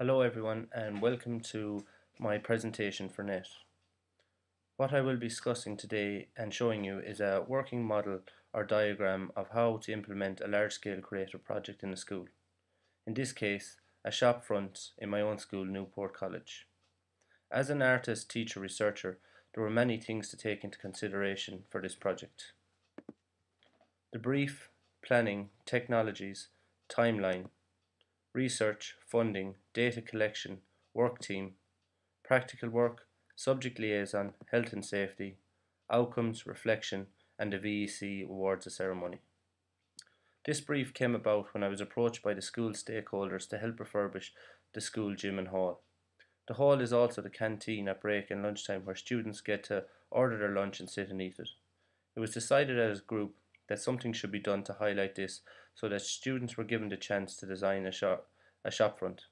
Hello everyone and welcome to my presentation for NET. What I will be discussing today and showing you is a working model or diagram of how to implement a large-scale creative project in a school. In this case, a shop front in my own school, Newport College. As an artist, teacher, researcher, there were many things to take into consideration for this project. The brief, planning, technologies, timeline, research, funding, data collection, work team, practical work, subject liaison, health and safety, outcomes, reflection, and the VEC awards ceremony. This brief came about when I was approached by the school stakeholders to help refurbish the school gym and hall. The hall is also the canteen at break and lunchtime where students get to order their lunch and sit and eat it. It was decided as a group that something should be done to highlight this so that students were given the chance to design a shop front.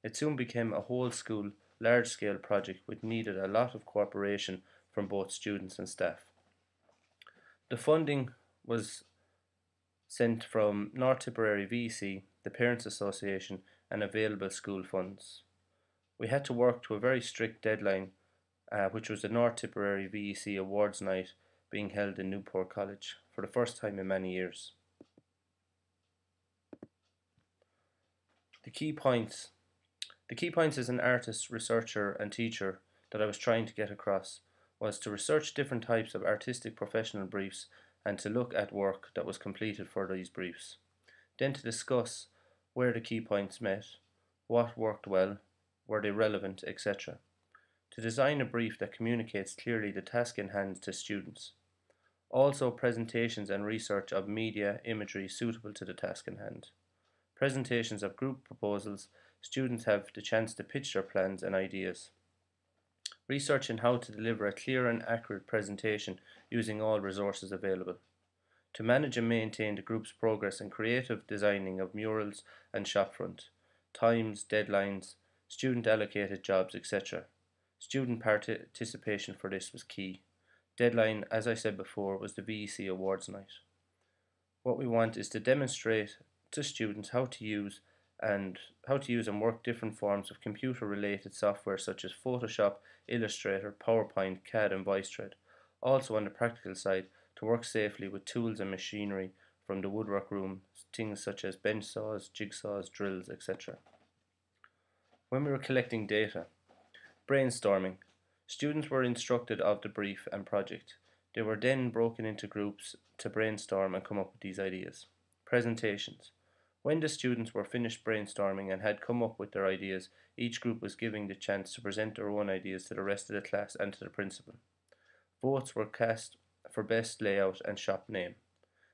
It soon became a whole school large scale project which needed a lot of cooperation from both students and staff. The funding was sent from North Tipperary VC, the Parents Association, and available school funds. We had to work to a very strict deadline, which was the North Tipperary VEC Awards Night being held in Newport College for the first time in many years. The key points. The key points as an artist, researcher and teacher that I was trying to get across was to research different types of artistic professional briefs and to look at work that was completed for these briefs. Then to discuss where the key points met, what worked well, were they relevant, etc. To design a brief that communicates clearly the task in hand to students. Also presentations and research of media imagery suitable to the task in hand. Presentations of group proposals, students have the chance to pitch their plans and ideas. Research in how to deliver a clear and accurate presentation using all resources available. To manage and maintain the group's progress in creative designing of murals and shopfront. Times, deadlines, student allocated jobs, etc. Student participation for this was key. Deadline, as I said before, was the VEC Awards Night. What we want is to demonstrate to students how to use and work different forms of computer related software such as Photoshop, Illustrator, PowerPoint, CAD and VoiceThread. Also on the practical side, to work safely with tools and machinery from the woodwork room, things such as bench saws, jigsaws, drills, etc. When we were collecting data, brainstorming. Students were instructed of the brief and project. They were then broken into groups to brainstorm and come up with these ideas. Presentations. When the students were finished brainstorming and had come up with their ideas, each group was given the chance to present their own ideas to the rest of the class and to the principal. Votes were cast for best layout and shop name.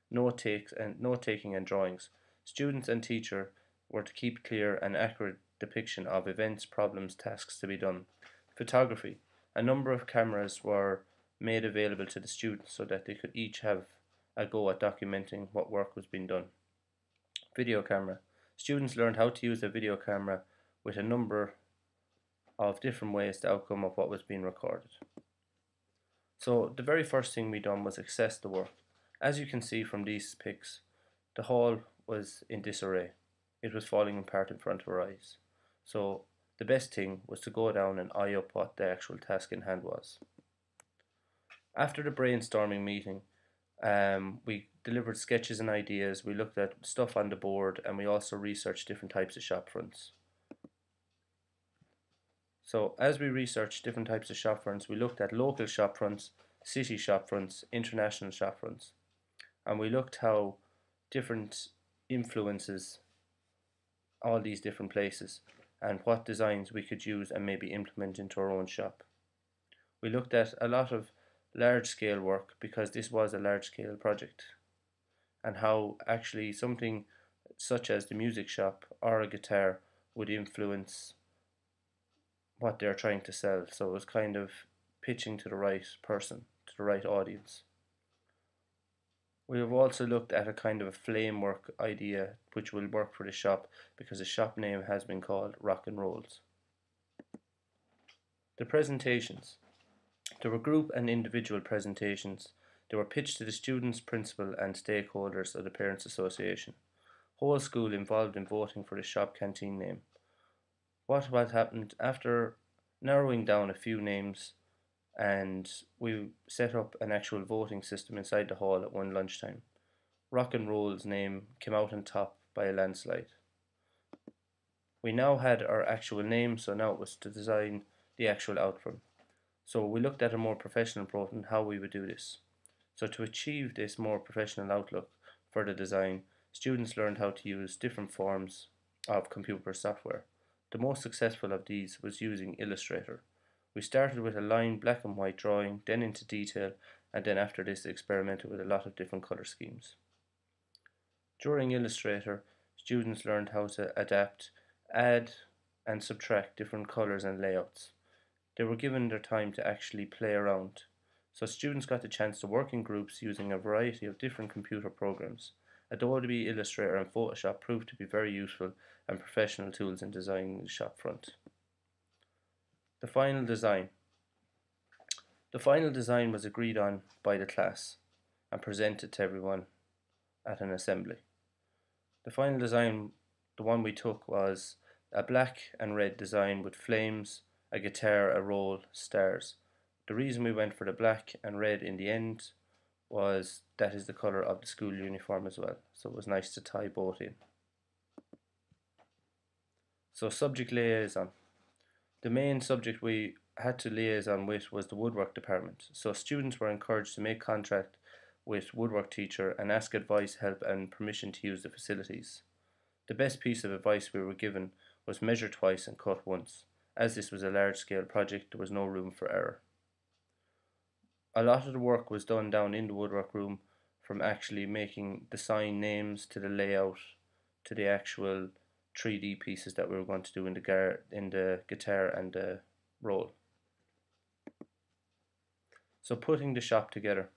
Note taking and drawings. Students and teacher were to keep clear and accurate depiction of events, problems, tasks to be done. Photography. A number of cameras were made available to the students so that they could each have a go at documenting what work was being done. Video camera. Students learned how to use a video camera with a number of different ways to outcome of what was being recorded. So the very first thing we done was assess the work. As you can see from these pics, the hall was in disarray. It was falling apart in front of our eyes. So the best thing was to go down and eye up what the actual task in hand was. After the brainstorming meeting, we delivered sketches and ideas, we looked at stuff on the board, and we also researched different types of shop fronts. So as we researched different types of shop fronts, we looked at local shop fronts, city shop fronts, international shop fronts, and we looked how different influences all these different places and what designs we could use and maybe implement into our own shop. We looked at a lot of large scale work because this was a large scale project, and how actually something such as the music shop or a guitar would influence what they're trying to sell. So it was kind of pitching to the right person, to the right audience. We have also looked at a kind of a flamework idea which will work for the shop because the shop name has been called Rock and Rolls. The presentations. There were group and individual presentations. They were pitched to the students, principal and stakeholders of the Parents Association. Whole school involved in voting for the shop canteen name. What happened after narrowing down a few names, and we set up an actual voting system inside the hall at one lunchtime. Rock and Roll's name came out on top by a landslide. We now had our actual name, so now it was to design the actual outcome. So we looked at a more professional approach and how we would do this. So to achieve this more professional outlook for the design, students learned how to use different forms of computer software. The most successful of these was using Illustrator. We started with a line black and white drawing, then into detail, and then after this experimented with a lot of different color schemes. During Illustrator, students learned how to adapt, add, and subtract different colors and layouts. They were given their time to actually play around, so students got the chance to work in groups using a variety of different computer programs. Adobe Illustrator and Photoshop proved to be very useful and professional tools in designing the shop front. The final design. The final design was agreed on by the class and presented to everyone at an assembly. The final design, the one we took, was a black and red design with flames, a guitar, a roll, stars. The reason we went for the black and red in the end was that is the colour of the school uniform as well, so it was nice to tie both in. So subject liaison. The main subject we had to liaison with was the woodwork department, so students were encouraged to make contact with woodwork teacher and ask advice, help and permission to use the facilities. The best piece of advice we were given was measure twice and cut once. As this was a large scale project, there was no room for error. A lot of the work was done down in the woodwork room, from actually making the sign names to the layout to the actual 3D pieces that we were going to do in the guitar and the roll. So putting the shop together.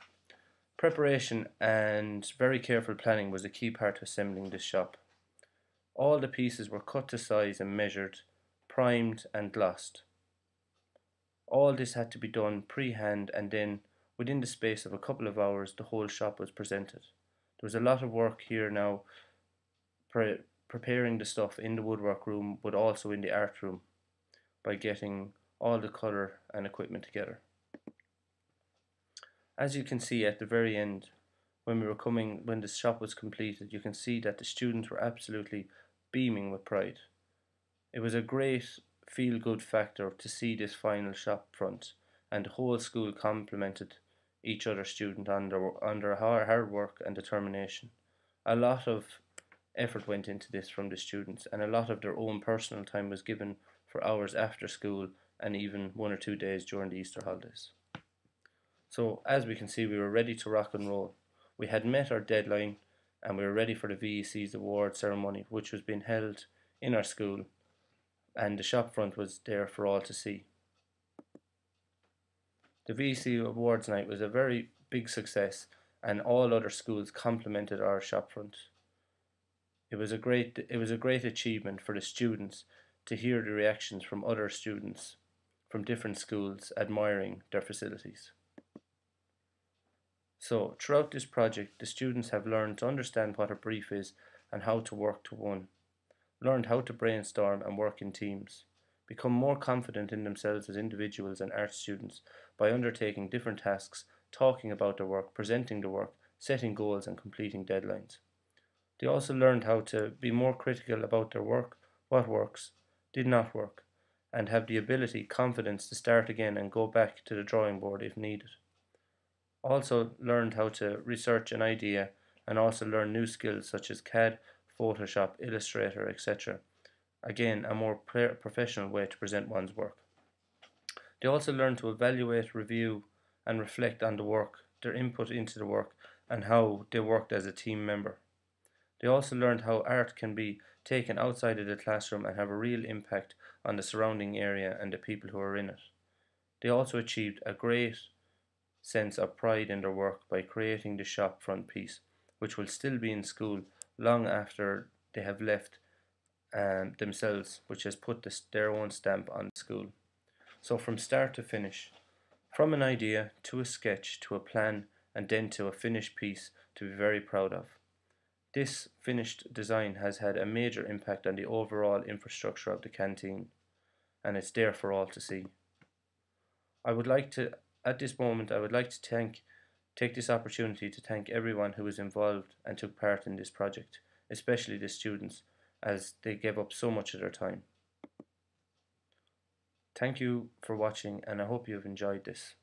Preparation and very careful planning was a key part of assembling this shop. All the pieces were cut to size and measured, primed and glossed. All this had to be done pre-hand, and then within the space of a couple of hours the whole shop was presented. There was a lot of work here now preparing the stuff in the woodwork room, but also in the art room by getting all the colour and equipment together. As you can see at the very end, when the shop was completed, you can see that the students were absolutely beaming with pride. It was a great feel-good factor to see this final shop front, and the whole school complimented each other student on their hard work and determination. A lot of effort went into this from the students, and a lot of their own personal time was given for hours after school and even 1 or 2 days during the Easter holidays. So as we can see, we were ready to rock and roll. We had met our deadline and we were ready for the VEC's award ceremony, which was being held in our school, and the shop front was there for all to see. The VEC Awards night was a very big success, and all other schools complimented our shop front. It was a great achievement for the students to hear the reactions from other students from different schools admiring their facilities. So throughout this project, the students have learned to understand what a brief is and how to work to one, learned how to brainstorm and work in teams, become more confident in themselves as individuals and art students by undertaking different tasks, talking about their work, presenting the work, setting goals and completing deadlines. They also learned how to be more critical about their work, what works, did not work, and have the ability, confidence to start again and go back to the drawing board if needed. Also learned how to research an idea and also learn new skills such as CAD, Photoshop, Illustrator, etc. Again, a more professional way to present one's work. They also learn to evaluate, review and reflect on the work, their input into the work and how they worked as a team member. They also learned how art can be taken outside of the classroom and have a real impact on the surrounding area and the people who are in it. They also achieved a great sense of pride in their work by creating the shop front piece, which will still be in school long after they have left themselves, which has put their own stamp on the school. So from start to finish, from an idea to a sketch to a plan and then to a finished piece to be very proud of. This finished design has had a major impact on the overall infrastructure of the canteen. and it's there for all to see. I would like to, at this moment, I would like to take this opportunity to thank everyone who was involved and took part in this project, especially the students, as they gave up so much of their time. Thank you for watching, and I hope you have enjoyed this.